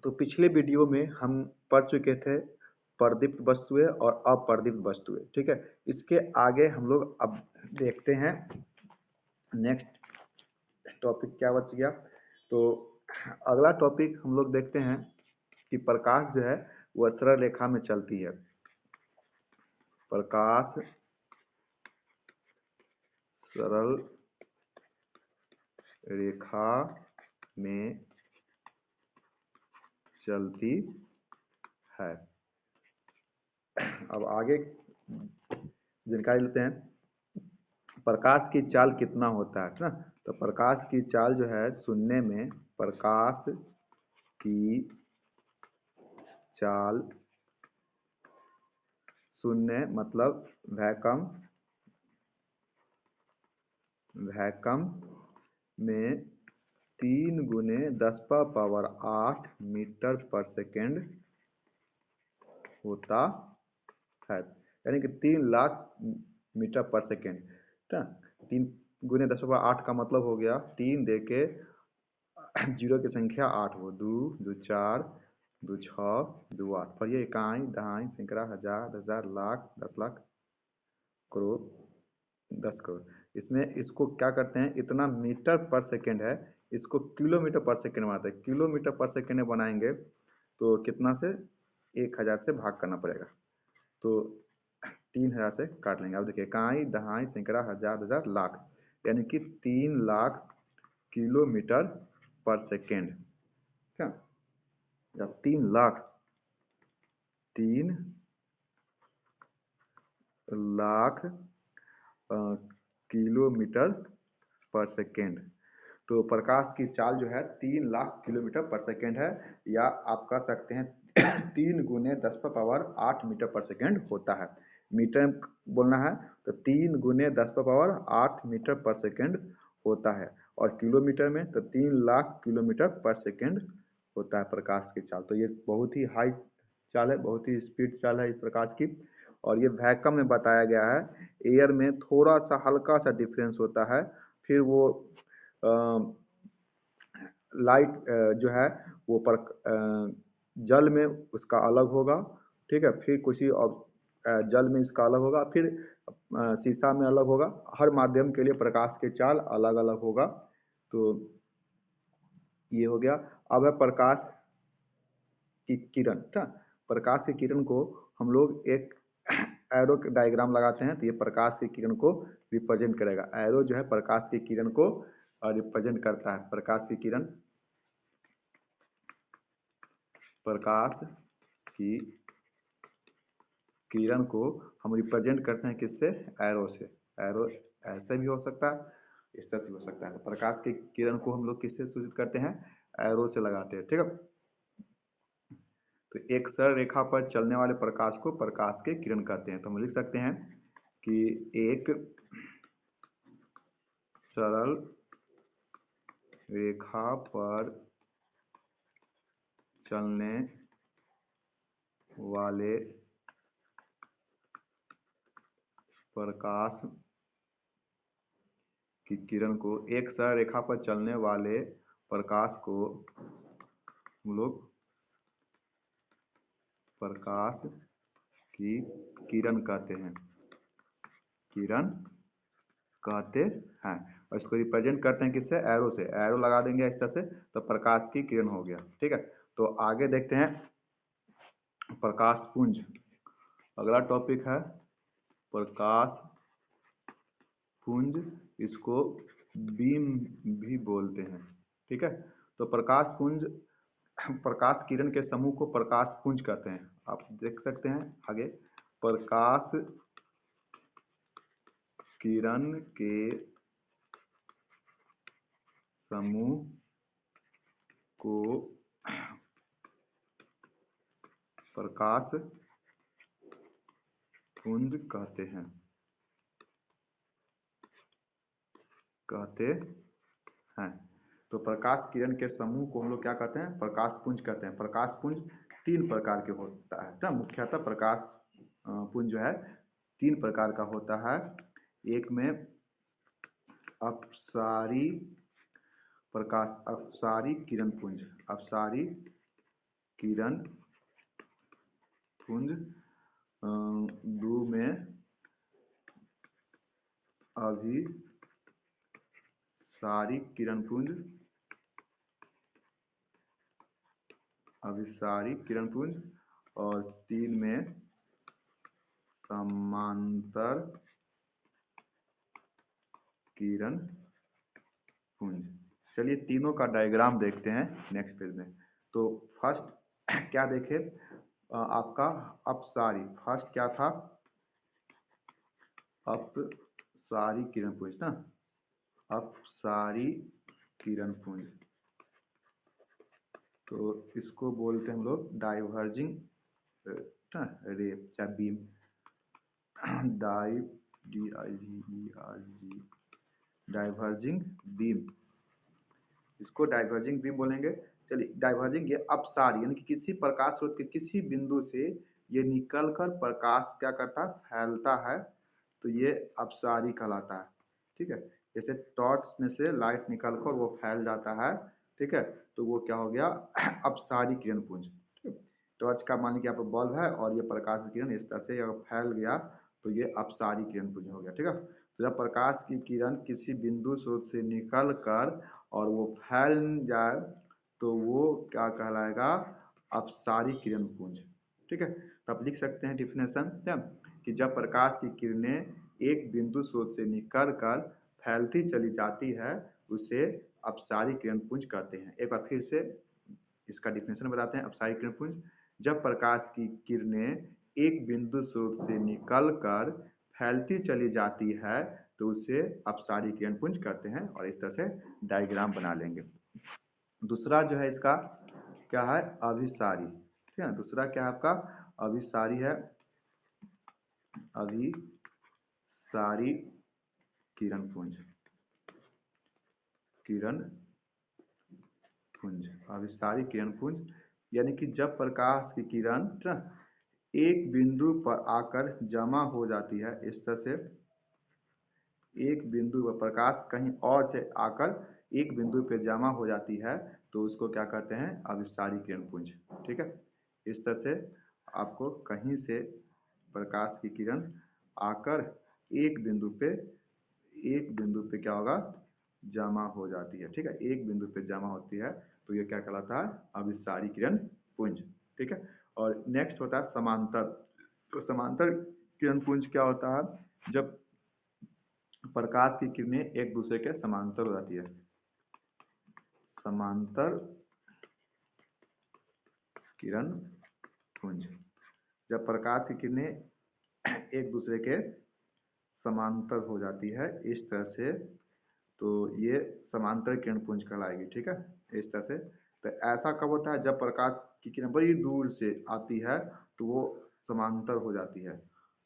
तो पिछले वीडियो में हम पढ़ चुके थे प्रदीप्त वस्तुएं और अप्रदीप्त वस्तुएं, ठीक है। इसके आगे हम लोग अब देखते हैं नेक्स्ट टॉपिक क्या बच गया। तो अगला टॉपिक हम लोग देखते हैं कि प्रकाश जो है वह सरल रेखा में चलती है। प्रकाश सरल रेखा में चलती है। अब आगे जानकारी लेते हैं। प्रकाश की चाल कितना होता है ना। तो प्रकाश की चाल जो है सुनने में प्रकाश की चाल शून्य मतलब वैक्यूम में 3 गुने 10⁻8 मीटर पर सेकेंड होता है, यानी कि 3 लाख मीटर पर सेकेंड। 3 गुने 10⁻8 का मतलब हो गया 3 दे के जीरो की संख्या 8 हो, 2 2 4 2 6 2 8। पर ये इकाई दहाई सैकड़ा हजार 10,000 लाख 10 लाख करोड़ 10 करोड़। इसमें इसको क्या करते हैं, इतना मीटर पर सेकेंड है, इसको किलोमीटर पर सेकेंड बनाते हैं। किलोमीटर पर सेकेंड बनाएंगे तो कितना से 1000 से भाग करना पड़ेगा, तो 3000 से काट लेंगे। अब देखिए इकाई दहाई सैकड़ा हजार 10,000 लाख, यानी कि 3 लाख किलोमीटर पर सेकेंड। क्या जब 3 लाख किलोमीटर पर सेकेंड। तो प्रकाश की चाल जो है 3 लाख किलोमीटर पर सेकेंड है, या आप कह सकते हैं 3 गुने 10⁻8 मीटर पर सेकेंड होता है। मीटर में बोलना है तो 3 गुने 10⁻8 मीटर पर सेकेंड होता है, और किलोमीटर में तो 3 लाख किलोमीटर पर सेकेंड होता है प्रकाश की चाल। तो ये बहुत ही हाई चाल है, बहुत ही स्पीड चाल है इस प्रकाश की। और ये वैक्यूम में बताया गया है, एयर में थोड़ा सा हल्का सा डिफरेंस होता है, फिर वो लाइट जो है वो जल में उसका अलग होगा, ठीक है। फिर किसी जल में इसका अलग होगा, फिर शीशा में अलग होगा। हर माध्यम के लिए प्रकाश की चाल अलग अलग होगा। तो ये हो गया। अब है प्रकाश की किरण। प्रकाश की किरण को हम लोग एक एरो डायग्राम लगाते हैं, तो ये प्रकाश की किरण को रिप्रेजेंट करेगा। एरो जो है प्रकाश की किरण को रिप्रेजेंट करता है। प्रकाश की किरण को हम रिप्रेजेंट करते हैं किससे, एरो से। एरो ऐसे भी हो सकता है, इस तरह से हो सकता है। तो प्रकाश की किरण को हम लोग किससे सूचित करते हैं, एरो से लगाते हैं, ठीक है। तो एक सरल रेखा पर चलने वाले प्रकाश को प्रकाश के किरण कहते हैं। तो हम लिख सकते हैं कि एक सरल रेखा पर चलने वाले प्रकाश की किरण को, एक सरल रेखा पर चलने वाले प्रकाश को हम लोग प्रकाश की किरण कहते हैं, और इसको रिप्रेजेंट करते हैं किससे, एरो से। एरो लगा देंगे इस तरह से, तो प्रकाश की किरण हो गया, ठीक है। तो आगे देखते हैं प्रकाश पुंज। अगला टॉपिक है प्रकाश पुंज, इसको बीम भी बोलते हैं, ठीक है। तो प्रकाश पुंज, प्रकाश किरण के समूह को प्रकाश पुंज कहते हैं। आप देख सकते हैं आगे, प्रकाश किरण के समूह को प्रकाश पुंज कहते हैं। तो प्रकाश किरण के समूह को हम लोग क्या कहते हैं, प्रकाश पुंज कहते हैं। प्रकाश पुंज 3 प्रकार के होता है ना। मुख्यतः प्रकाश पुंज जो है 3 प्रकार का होता है। एक में अपसारी किरण पुंज, अपसारी किरण पुंज, दो में अभिसारी किरण पुंज, और 3 में समांतर किरण पुंज। चलिए तीनों का डायग्राम देखते हैं नेक्स्ट पेज में। तो फर्स्ट क्या देखे आपका अपसारी, फर्स्ट क्या था अपसारी किरण पुंज ना, अपसारी किरण पुंज। तो इसको बोलते हैं हम लोग डाइवर्जिंग रे या बीम, डाइवर्जिंग बीम, इसको डाइवर्जिंग बीम बोलेंगे। चलिए डाइवर्जिंग, ये अपसारी यानी कि किसी प्रकाश स्रोत के किसी बिंदु से ये निकलकर प्रकाश क्या करता है, फैलता है, तो ये अपसारी कहलाता है। ठीक है, जैसे टॉर्च में से लाइट निकलकर वो फैल जाता है, ठीक है, तो वो क्या हो गया अपसारी किरण पुंज। टॉर्च का मान लीजिए यहाँ पर बल्ब है और ये प्रकाश की किरण इस तरह से अगर फैल गया तो ये अपसारी किरण पुंज हो गया। ठीक है, तो जब प्रकाश की किरण किसी बिंदु स्रोत से निकल कर और वो फैल जाए तो वो क्या कहलाएगा, अपसारी किरण पुंज। ठीक है, तो आप लिख सकते हैं डिफिनेशन कि जब प्रकाश की किरणें एक बिंदु स्रोत से निकल कर फैलती चली जाती है उसे अपसारी किरण पुंज कहते हैं। एक बार फिर से इसका डिफिनेशन बताते हैं। अपसारी किरण पुंज, जब प्रकाश की किरणें एक बिंदु स्रोत से निकलकर फैलती चली जाती है तो उसे अपसारी किरण पुंज कहते हैं, और इस तरह से डायग्राम बना लेंगे। दूसरा जो है इसका क्या है, अभिसारी। ठीक है, दूसरा क्या है आपका अभिसारी है, अभिसारी किरण पुंज, अभिसारी किरण पुंज यानी कि जब प्रकाश की किरण एक बिंदु पर आकर जमा हो जाती है, इस तरह से एक बिंदु पर प्रकाश कहीं और से आकर एक बिंदु पर जमा हो जाती है तो उसको क्या कहते हैं, अभिसारी किरण पुंज। ठीक है, इस तरह से आपको कहीं से प्रकाश की किरण आकर एक बिंदु पे क्या होगा, जमा हो जाती है। ठीक है, एक बिंदु पे जमा होती है तो ये क्या कहलाता है, अभिसारी किरण पुंज। ठीक है, और नेक्स्ट होता है समांतर। तो समांतर किरण पुंज क्या होता है, जब प्रकाश की किरणें एक दूसरे के समांतर हो जाती है, समांतर किरण पुंज। जब प्रकाश की किरणें एक दूसरे के समांतर हो जाती है इस तरह से, तो ये समांतर किरण पुंज कहलाएगी। ठीक है, इस तरह से। तो ऐसा कब होता है, जब प्रकाश की किरण बड़ी दूर से आती है तो वो समांतर हो जाती है,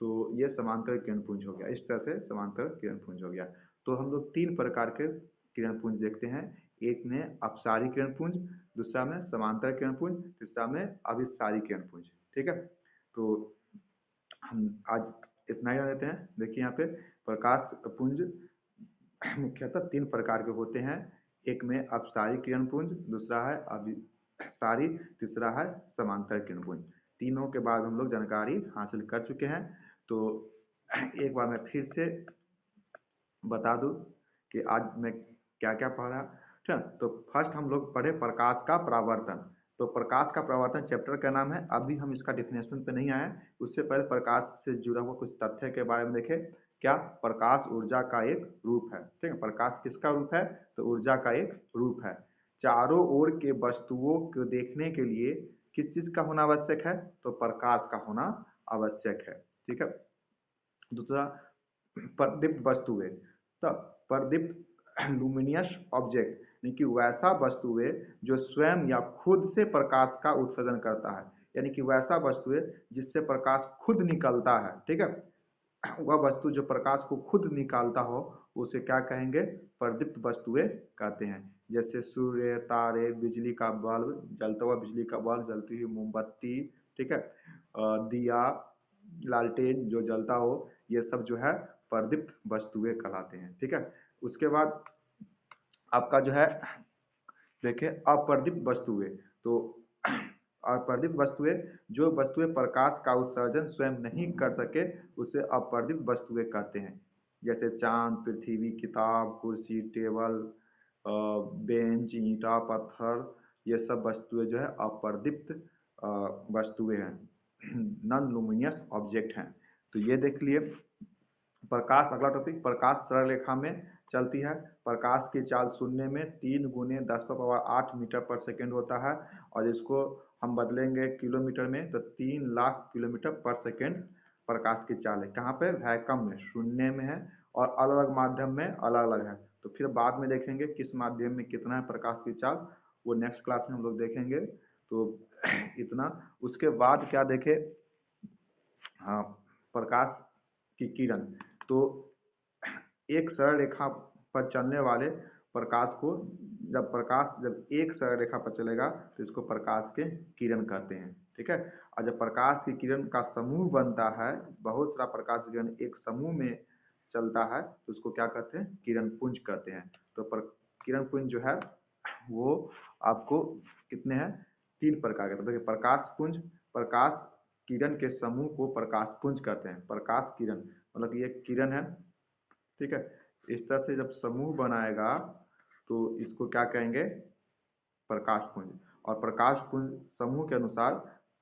तो ये समांतर किरण पुंज हो गया। इस तरह से समांतर किरण पुंज हो गया। तो हम लोग 3 प्रकार के किरण पुंज देखते हैं, एक में अपसारी किरण पुंज, दूसरा में समांतर किरण पुंज, तीसरा में अभिसारी किरण पुंज। ठीक है, तो हम आज इतना ही रहते हैं। देखिए यहाँ पे प्रकाश पुंज मुख्यतः 3 प्रकार के होते हैं, एक में अपसारी किरण पुंज, दूसरा है अभिसारी, तीसरा है समांतर किरण पुंज। तीनों के बाद हम लोग जानकारी हासिल कर चुके हैं। तो एक बार मैं फिर से बता दूं कि आज मैं क्या क्या पढ़ा। ठीक है, तो फर्स्ट हम लोग पढ़े प्रकाश का परावर्तन। तो प्रकाश का परावर्तन चैप्टर का नाम है, अभी हम इसका डिफिनेशन पे नहीं आए, उससे पहले प्रकाश से जुड़ा हुआ कुछ तथ्य के बारे में देखें। क्या प्रकाश ऊर्जा का एक रूप है। ठीक है, प्रकाश किसका रूप है, तो ऊर्जा का एक रूप है। चारों ओर के वस्तुओं को देखने के लिए किस चीज का होना आवश्यक है, तो प्रकाश का होना आवश्यक है। ठीक है, दूसरा प्रदीप्त वस्तुएं, तो प्रदीप्त लुमिनियस ऑब्जेक्ट यानी कि वैसा वस्तुएं जो स्वयं या खुद से प्रकाश का उत्सर्जन करता है, यानी कि वैसा वस्तुएं जिससे प्रकाश खुद निकलता है। ठीक है, वह वस्तु जो प्रकाश को खुद निकालता हो उसे क्या कहेंगे, प्रदीप्त वस्तुएं कहते हैं। जैसे सूर्य, तारे, बिजली का बल्ब, जलता हुआ बिजली का बल्ब, जलती हुई मोमबत्ती, ठीक है, दिया, लालटेन जो जलता हो, ये सब जो है प्रदीप्त वस्तुएं कहलाते हैं। ठीक है, उसके बाद आपका जो है देखिए अप्रदीप्त वस्तुएं। तो अपर्दित वस्तुएं, जो वस्तुएं प्रकाश का उत्सर्जन स्वयं नहीं कर सके उसे अपर्दित वस्तुएं कहते हैं। जैसे चांद, पृथ्वी, किताब, कुर्सी, टेबल, बेंच, ईंटा, पत्थर, ये सब वस्तुएं जो है अपर्दित वस्तुएं हैं, नॉन लुमिनियस ऑब्जेक्ट हैं। तो ये देख लिए प्रकाश। अगला टॉपिक, प्रकाश सरल रेखा में चलती है। प्रकाश की चाल शून्य में 3 गुने 10⁸ मीटर पर सेकेंड होता है, और इसको हम बदलेंगे किलोमीटर में तो 3 लाख किलोमीटर पर सेकेंड प्रकाश की चाल है। कहाँ पे? वैक्यूम में, शून्य में है, और अलग अलग माध्यम में अलग अलग है। तो फिर बाद में देखेंगे किस माध्यम में कितना है प्रकाश की चाल, वो नेक्स्ट क्लास में हम लोग देखेंगे। तो इतना। उसके बाद क्या देखे, हाँ, प्रकाश की किरण। तो एक सरल रेखा पर चलने वाले प्रकाश को, जब एक सरल रेखा पर चलेगा तो इसको प्रकाश के किरण कहते हैं। ठीक है। और जब प्रकाश की किरण का समूह बनता है, बहुत सारा प्रकाश की किरण एक समूह में चलता है, तो उसको क्या कहते हैं? किरण पुंज कहते हैं। तो किरण पुंज जो है वो आपको कितने हैं? 3 प्रकार के। तो देखिए, प्रकाश पुंज, प्रकाश किरण के समूह को प्रकाश पुंज कहते हैं। प्रकाश किरण मतलब ये किरण है, ठीक है। इस तरह से जब समूह बनाएगा तो इसको क्या कहेंगे? प्रकाश पुंज। और प्रकाश पुंज समूह के अनुसार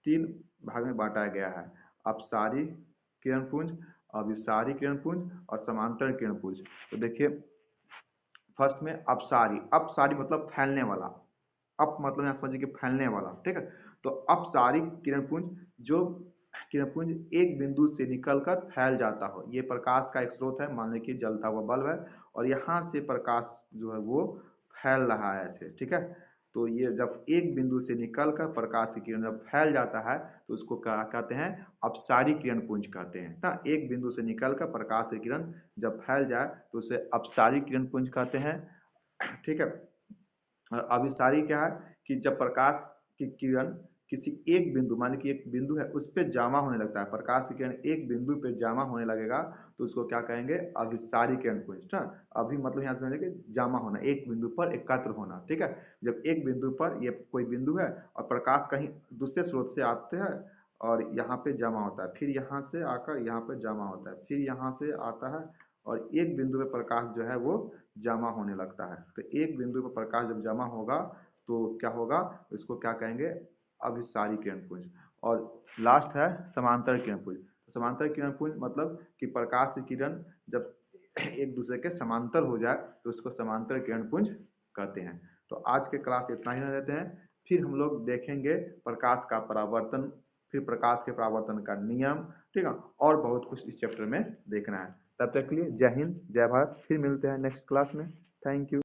3 भाग में बांटा गया है, अपसारी किरण पुंज, अभिसारी किरण पुंज और समांतर किरण पुंज। तो देखिए, फर्स्ट में अपसारी। अपसारी मतलब फैलने वाला, अप मतलब यहाँ समझिए कि फैलने वाला, ठीक है। तो अपसारी किरण पुंज, जो किरण पुंज एक बिंदु से निकलकर फैल जाता हो। ये प्रकाश का एक स्रोत है, मान लीजिए कि जलता हुआ बल्ब है, और यहाँ से प्रकाश जो है वो फैल रहा है ऐसे, ठीक है। तो ये जब एक बिंदु से निकलकर प्रकाश की किरण जब फैल जाता है तो उसको क्या कहते हैं? अपसारी किरण पुंज कहते हैं ना। एक बिंदु से निकलकर प्रकाश की किरण जब फैल जाए तो उसे अपसारी किरण पुंज कहते हैं, ठीक है। अभिसारी क्या है कि जब प्रकाश की किरण किसी एक बिंदु, मान लीजिए कि एक बिंदु है उस पर जमा होने लगता है, प्रकाश की किरण एक बिंदु पे जमा होने लगेगा तो उसको क्या कहेंगे? अभिसारी किरण पुंज। अभी मतलब यहाँ समझिए कि जमा होना, एक बिंदु पर एकत्र होना, ठीक है। जब एक बिंदु पर, ये कोई बिंदु है और प्रकाश कहीं दूसरे स्रोत से आते हैं और यहाँ पे जमा होता है, फिर यहाँ से आकर यहाँ पे जमा होता है, फिर यहाँ से आता है और एक बिंदु पे प्रकाश जो है वो जमा होने लगता है। तो एक बिंदु पर प्रकाश जब जमा होगा तो क्या होगा? इसको क्या कहेंगे? अभिसारी किरण पुंज। और लास्ट है समांतर किरण पुंज। समांतर किरण पुंज मतलब कि प्रकाश की किरण जब एक दूसरे के समांतर हो जाए तो उसको समांतर किरण पुंज कहते हैं। तो आज के क्लास इतना ही रहते हैं, फिर हम लोग देखेंगे प्रकाश का परावर्तन, फिर प्रकाश के परावर्तन का नियम, ठीक है, और बहुत कुछ इस चैप्टर में देखना है। तब तक के लिए जय हिंद, जय भारत। फिर मिलते हैं नेक्स्ट क्लास में। Thank you.